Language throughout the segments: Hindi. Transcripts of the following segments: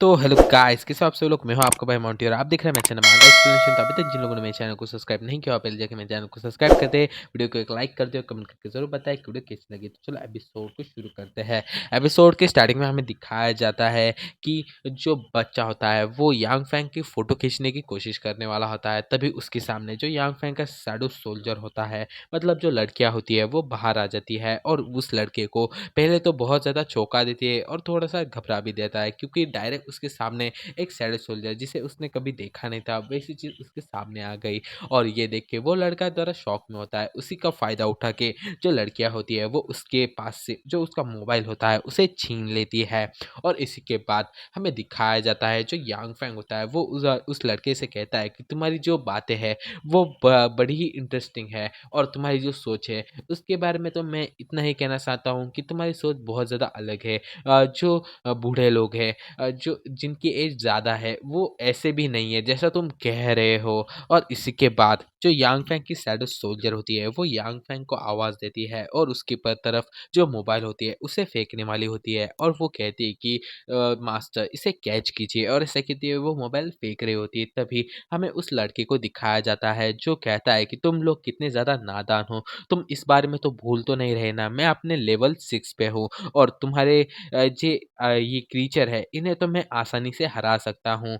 तो हेलो गाइस, कैसे हो आप सब लोग। मैं हूं आपका भाई मोंटी और आप देख रहे हैं मेरे चैनल मांगा एक्सप्लेनेशन। तो अभी तक जिन लोगों ने मेरे चैनल को सब्सक्राइब नहीं किया, पहले जाकर मेरे चैनल को सब्सक्राइब कर दे, वीडियो को एक लाइक कर दे और कमेंट करके जरूर बताएं कि वीडियो कैसी लगी। तो चलो एपिसोड को शुरू करते हैं। एपिसोड के स्टार्टिंग में हमें दिखाया जाता है कि जो बच्चा होता है वो यांग फैंग की फोटो खींचने की कोशिश करने वाला होता है। तभी उसके सामने जो यांग फैंग का शैडो सोल्जर होता है, मतलब जो लड़कियां होती है, वो बाहर आ जाती है और उस लड़के को पहले तो बहुत ज़्यादा चौंका देती है और थोड़ा सा घबरा भी देता है, क्योंकि डायरेक्ट उसके सामने एक शैडो सोल्जर जिसे उसने कभी देखा नहीं था वैसी चीज उसके सामने आ गई। और ये देख के वो लड़का ज़रा शॉक में होता है। उसी का फायदा उठा के जो लड़कियां होती है वो उसके पास से जो उसका मोबाइल होता है उसे छीन लेती है। और इसी के बाद हमें दिखाया जाता है जो यांग फैंग होता है वो उस लड़के से कहता है कि तुम्हारी जो बातें हैं वो बड़ी ही इंटरेस्टिंग है और तुम्हारी जो सोच है उसके बारे में तो मैं इतना ही कहना चाहता हूँ कि तुम्हारी सोच बहुत ज़्यादा अलग है। जो बूढ़े लोग हैं, जो जिनकी एज ज़्यादा है, वो ऐसे भी नहीं है जैसा तुम कह रहे हो। और इसी के बाद जो यांग फैंग की शैडो सोल्जर होती है वो यांग फैंग को आवाज़ देती है और उसकी पर तरफ जो मोबाइल होती है उसे फेंकने वाली होती है। और वो कहती है कि मास्टर इसे कैच कीजिए, और ऐसे कहती है वो मोबाइल फेंक रही होती है। तभी हमें उस लड़के को दिखाया जाता है जो कहता है कि तुम लोग कितने ज़्यादा नादान हो, तुम इस बारे में तो भूल तो नहीं रहे ना, मैं अपने लेवल 6 पे हूँ और तुम्हारे ये क्रीचर है इन्हें तो मैं आसानी से हरा सकता हूँ।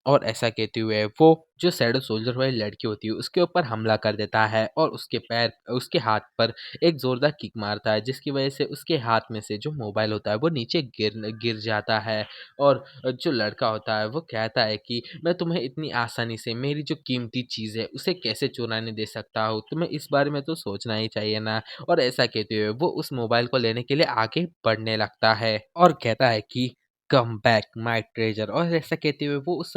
और ऐसा कहते हुए वो जो शैडो सोल्जर वाली लड़की होती है उसके ऊपर हमला कर देता है और उसके हाथ पर एक जोरदार किक मारता है, जिसकी वजह से उसके हाथ में से जो मोबाइल होता है वो नीचे गिर गिर जाता है। और जो लड़का होता है वो कहता है कि मैं तुम्हें इतनी आसानी से मेरी जो कीमती चीज़ है उसे कैसे चुराने दे सकता हूँ, तुम्हें इस बारे में तो सोचना ही चाहिए ना। और ऐसा कहते हुए वो उस मोबाइल को लेने के लिए आगे बढ़ने लगता है और कहता है कि कम बैक माय ट्रेजर। और ऐसा कहते हुए वो उस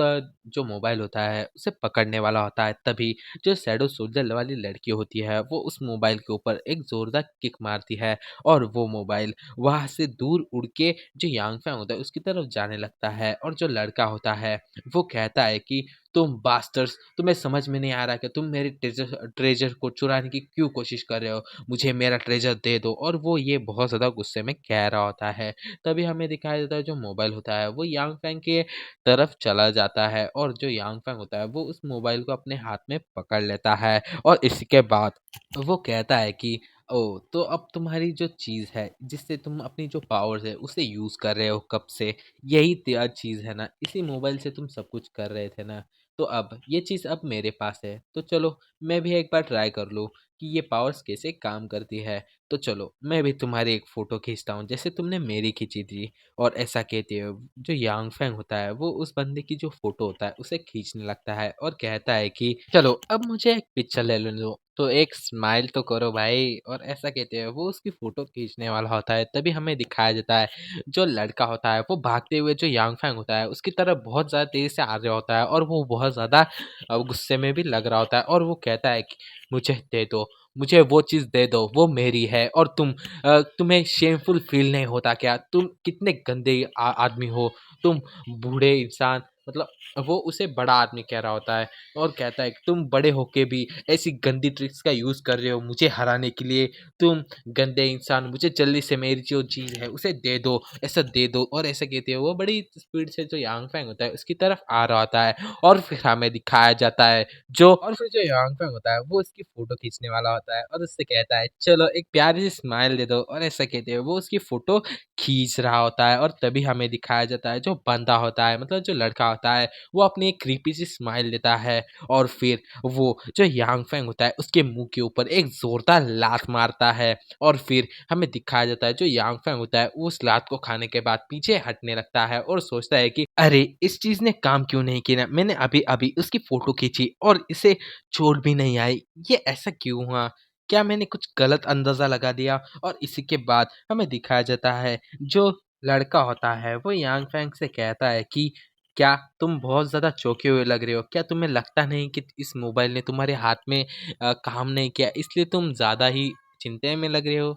जो मोबाइल होता है उसे पकड़ने वाला होता है। तभी जो शैडो सोल्जर वाली लड़की होती है वो उस मोबाइल के ऊपर एक जोरदार किक मारती है और वो मोबाइल वहां से दूर उड़ के जो यांग फैंग होता है उसकी तरफ जाने लगता है। और जो लड़का होता है वो कहता है कि तुम बास्टर्स, तुम्हें समझ में नहीं आ रहा कि तुम मेरे ट्रेजर ट्रेजर को चुराने की क्यों कोशिश कर रहे हो, मुझे मेरा ट्रेजर दे दो। और वो ये बहुत ज़्यादा गुस्से में कह रहा होता है। तभी हमें दिखाया जाता है जो मोबाइल होता है वो यांग फैंग के तरफ चला जाता है और जो यांग फैंग होता है वो उस मोबाइल को अपने हाथ में पकड़ लेता है। और इसके बाद वो कहता है कि ओ, तो अब तुम्हारी जो चीज़ है जिससे तुम अपनी जो पावर्स है उसे यूज़ कर रहे हो कब से, यही चीज़ है ना, इसी मोबाइल से तुम सब कुछ कर रहे थे ना। तो अब ये चीज़ अब मेरे पास है, तो चलो मैं भी एक बार ट्राई कर लूँ कि ये पावर्स कैसे काम करती है। तो चलो मैं भी तुम्हारी एक फ़ोटो खींचता हूँ जैसे तुमने मेरी खींची थी। और ऐसा कहते हुए जो यांग फैंग होता है वो उस बंदे की जो फ़ोटो होता है उसे खींचने लगता है और कहता है कि चलो अब मुझे एक पिक्चर ले लेने दो, तो एक स्माइल तो करो भाई। और ऐसा कहते हुए वो उसकी फ़ोटो खींचने वाला होता है। तभी हमें दिखाया जाता है जो लड़का होता है वो भागते हुए जो यांग फैंग होता है उसकी तरफ बहुत ज़्यादा तेज़ी से आ रहा होता है और वो बहुत ज़्यादा गुस्से में भी लग रहा होता है। और वो कहता है कि मुझे दे दो, मुझे वो चीज़ दे दो, वो मेरी है। और तुम्हें शेमफुल फील नहीं होता क्या, तुम कितने गंदे आदमी हो, तुम बूढ़े इंसान, मतलब वो उसे बड़ा आदमी कह रहा होता है। और कहता है कि तुम बड़े होके भी ऐसी गंदी ट्रिक्स का यूज़ कर रहे हो मुझे हराने के लिए, तुम गंदे इंसान, मुझे जल्दी से मेरी जो चीज़ है उसे दे दो, ऐसा दे दो। और ऐसा कहते हुए वो बड़ी स्पीड से जो यांग फैंग होता है उसकी तरफ आ रहा होता है। और फिर हमें दिखाया जाता है और फिर जो यांग फैंग होता है वो उसकी फोटो खींचने वाला होता है और उससे कहता है चलो एक प्यारी सी स्माइल दे दो। और ऐसा कहते हुए वो उसकी फोटो खींच रहा होता है। और तभी हमें दिखाया जाता है जो बंदा होता है, मतलब जो लड़का होता है, वो अपनी एक क्रीपी सी स्माइल देता है और फिर वो जो यांग फैंग होता है उसके मुंह के ऊपर एक जोरदार लात मारता है। और फिर हमें दिखाया जाता है जो यांग फैंग होता है वो उस लात को खाने के बाद पीछे हटने लगता है और सोचता है कि अरे इस चीज ने काम क्यों नहीं किया, मैंने अभी अभी उसकी फोटो खींची और इसे चोट भी नहीं आई, ये ऐसा क्यों हुआ, क्या मैंने कुछ गलत अंदाजा लगा दिया। और इसी के बाद हमें दिखाया जाता है जो लड़का होता है वो यांग फैंग से कहता है कि क्या तुम बहुत ज़्यादा चौंके हुए लग रहे हो, क्या तुम्हें लगता नहीं कि इस मोबाइल ने तुम्हारे हाथ में काम नहीं किया इसलिए तुम ज़्यादा ही चिंता में लग रहे हो,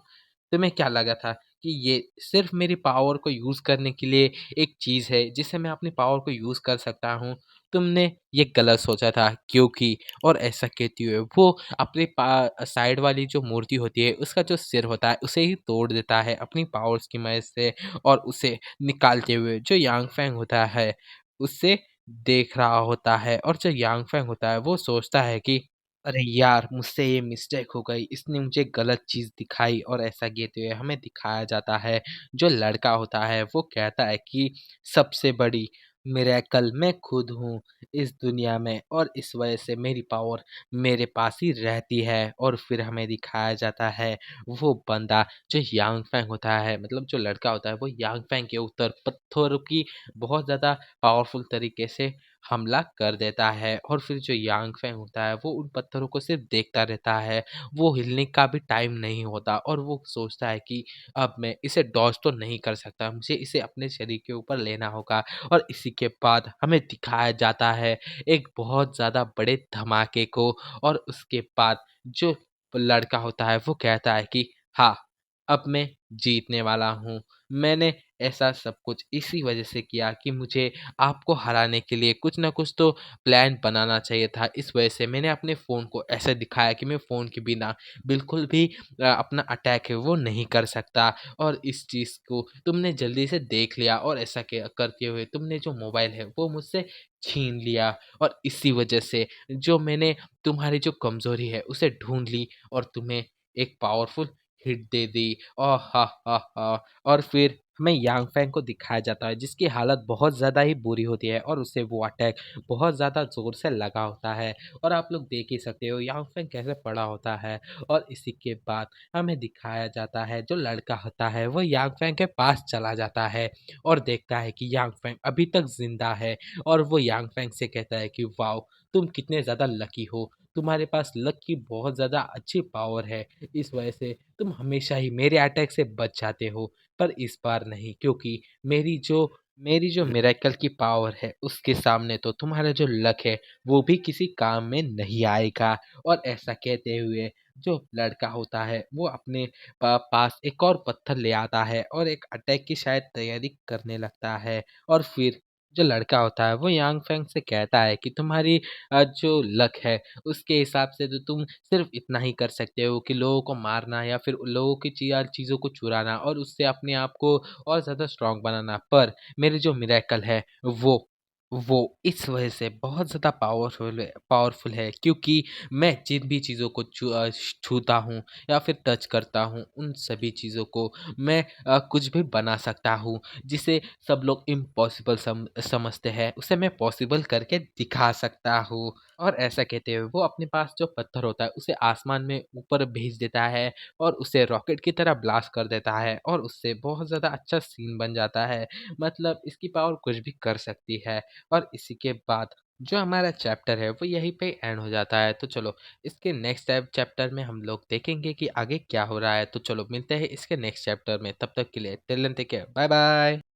तुम्हें क्या लगा था कि ये सिर्फ़ मेरी पावर को यूज़ करने के लिए एक चीज़ है जिससे मैं अपनी पावर को यूज़ कर सकता हूँ। तुमने ये गलत सोचा था क्योंकि और ऐसा कहते हुए वो अपनी साइड वाली जो मूर्ति होती है उसका जो सिर होता है उसे ही तोड़ देता है अपनी पावर्स की मदद से और उसे निकालते हुए जो यांग फैंग होता है उससे देख रहा होता है और जो यांग फैंग होता है वो सोचता है कि अरे यार! मुझसे ये मिस्टेक हो गई, इसने मुझे गलत चीज़ दिखाई और ऐसा कहते हुए हमें दिखाया जाता है, जो लड़का होता है वो कहता है कि सबसे बड़ी मिरेकल मैं खुद हूँ इस दुनिया में और इस वजह से मेरी पावर मेरे पास ही रहती है और फिर हमें दिखाया जाता है वो बंदा जो यांग फैंग होता है मतलब जो लड़का होता है वो यांग फैंग के ऊपर पत्थरों की बहुत ज़्यादा पावरफुल तरीके से हमला कर देता है और फिर जो यांग फैंग होता है वो उन पत्थरों को सिर्फ देखता रहता है। वो हिलने का भी टाइम नहीं होता और वो सोचता है कि अब मैं इसे डॉज तो नहीं कर सकता, मुझे इसे अपने शरीर के ऊपर लेना होगा और इसी के बाद हमें दिखाया जाता है एक बहुत ज़्यादा बड़े धमाके को और उसके बाद जो लड़का होता है वो कहता है कि हाँ, अब मैं जीतने वाला हूँ। मैंने ऐसा सब कुछ इसी वजह से किया कि मुझे आपको हराने के लिए कुछ ना कुछ तो प्लान बनाना चाहिए था। इस वजह से मैंने अपने फ़ोन को ऐसे दिखाया कि मैं फ़ोन के बिना बिल्कुल भी अपना अटैक है वो नहीं कर सकता और इस चीज़ को तुमने जल्दी से देख लिया और ऐसा किया करते हुए तुमने जो मोबाइल है वो मुझसे छीन लिया और इसी वजह से जो मैंने तुम्हारी जो कमज़ोरी है उसे ढूँढ ली और तुम्हें एक पावरफुल हिट दे दी। ओह हा हा हा! और फिर हमें यांग फैंग को दिखाया जाता है जिसकी हालत बहुत ज़्यादा ही बुरी होती है और उसे वो अटैक बहुत ज़्यादा ज़ोर से लगा होता है और आप लोग देख ही सकते हो यांग फैंग कैसे पड़ा होता है और इसी के बाद हमें दिखाया जाता है जो लड़का होता है वो यांग फैंग के पास चला जाता है और देखता है कि यांग फैंग अभी तक ज़िंदा है और वो यांग फैंग से कहता है कि वाओ! तुम कितने ज़्यादा लकी हो। तुम्हारे पास लक की बहुत ज़्यादा अच्छी पावर है। इस वजह से तुम हमेशा ही मेरे अटैक से बच जाते हो। पर इस बार नहीं क्योंकि मेरी जो मेरी जो मिरेकल की पावर है उसके सामने तो तुम्हारा जो लक है वो भी किसी काम में नहीं आएगा और ऐसा कहते हुए जो लड़का होता है वो अपने पास एक और पत्थर ले आता है और एक अटैक की शायद तैयारी करने लगता है और फिर जो लड़का होता है वो यांग फेंग से कहता है कि तुम्हारी जो लक है उसके हिसाब से तो तुम सिर्फ इतना ही कर सकते हो कि लोगों को मारना या फिर लोगों की चीज़ों को चुराना और उससे अपने आप को और ज़्यादा स्ट्रांग बनाना। पर मेरी जो मिरेकल है वो वो इस वजह से बहुत ज़्यादा पावरफुल है क्योंकि मैं जिन भी चीज़ों को छूता हूँ या फिर टच करता हूँ उन सभी चीज़ों को मैं कुछ भी बना सकता हूँ जिसे सब लोग इम्पॉसिबल समझते हैं उसे मैं पॉसिबल करके दिखा सकता हूँ। और ऐसा कहते हुए वो अपने पास जो पत्थर होता है उसे आसमान में ऊपर भेज देता है और उसे रॉकेट की तरह ब्लास्ट कर देता है और उससे बहुत ज़्यादा अच्छा सीन बन जाता है। मतलब इसकी पावर कुछ भी कर सकती है और इसी के बाद जो हमारा चैप्टर है वो यहीं पे एंड हो जाता है। तो चलो इसके नेक्स्ट चैप्टर में हम लोग देखेंगे कि आगे क्या हो रहा है। तो चलो मिलते हैं इसके नेक्स्ट चैप्टर में, तब तक के लिए till then take care, bye bye.